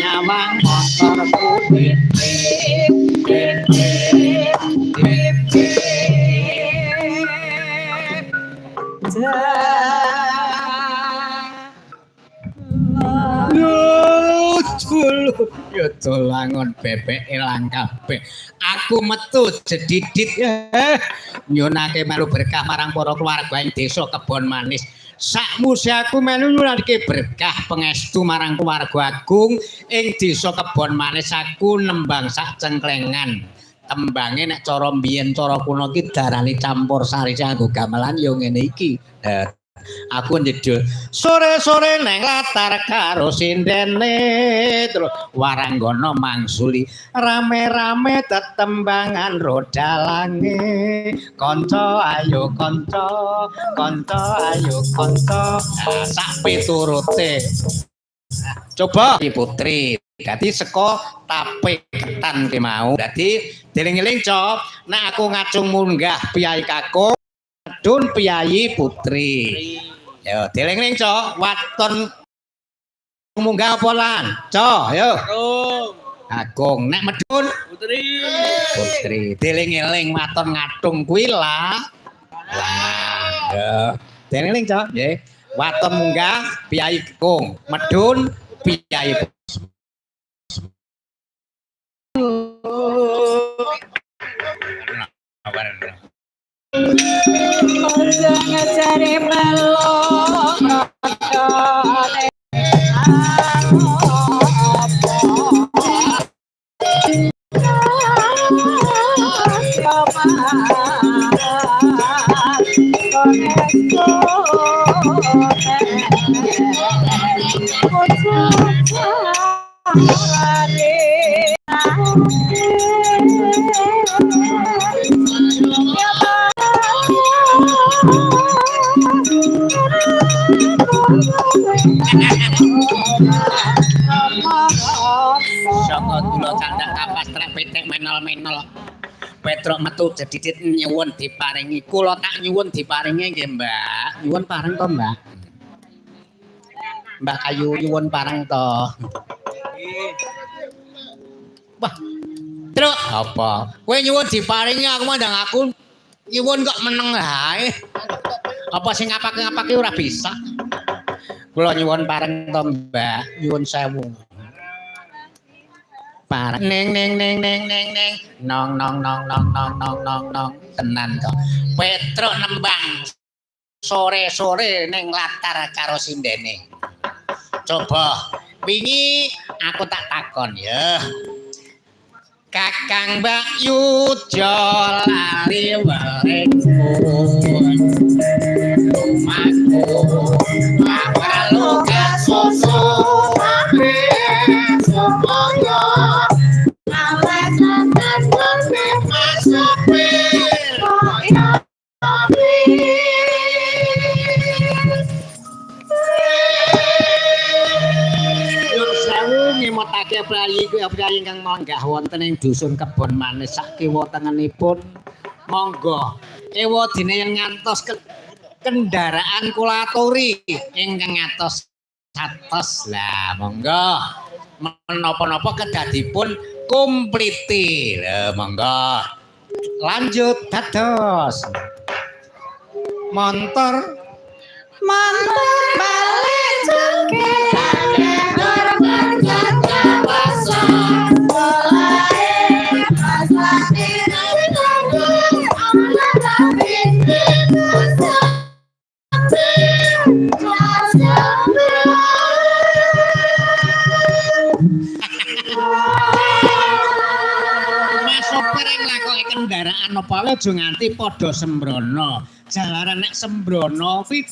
Nyawang motor putih ya dolangon bebek ilang kabeh. Aku metu jedidit nyunake melu berkah marang para keluarga ing desa Kebon Manis. Sakmuse aku melu nyunake berkah pangestu marang keluarga agung ing desa Kebon Manis. Aku nembang sak cengklengan. Tembange nek cara mbiyen cara kuno ki darani campur sari kanggo gamelan ya ngene iki. Aku njedul sore-sore neng latar karo sindene terus waranggana mangsuli rame-rame tetembangan rodalange kanca ayo kanca ayo kanca sak piturute coba putri dadi saka tape ketan ki mau dadi deling-eling cok nek aku ngacung munggah piyai kakung Dun Piyayi Putri. Yo, deling-eling cok, waton munggah apa lan? Cok, yo. Agung, nek medun Putri. Putri, deling-eling waton ngatung kuwi lah. Lah, yo. Deling-eling cok, nggih. Waton munggah Piyayi Kakung, medun Piyayi Ojo ngajari balong rokone Saka kula candhak kapas trek pitik menol-menol. Petruk metu jedidit nyuwun diparingi. Kula tak nyuwun diparingi nggih, Mbak. Nyuwun pareng to, Mbak. Mbak Ayu nyuwun pareng to. Wah. Truk apa? Kowe nyuwun diparingi aku mandang aku nyuwun kok meneng ae. Apa sing ngapake-ngapake ora bisa. Kula nyuwun pareng to, Mbak. Nyuwun sewu. Pareng neng nong tenan to. Petruk nembang sore-sore ning latar karo sindene. Coba wingi aku tak takon ya. Kakang Mbak Yujo lali weringku rumahku apa luka susu semuanya awet dan masuk ngimotake prayi ingkang manggah wonten ing dusun Kebon Manis sak kiwa tengenipun monggo ewa dene ngantos kendaraan kula aturi ingkang ngatos satos lah monggo menapa-napa kedadipun kumpliti lho monggo lanjut dados montor balik jengkel kendaraan apa wae aja nganti padha sembrono. Jalaran nek sembrono kuwi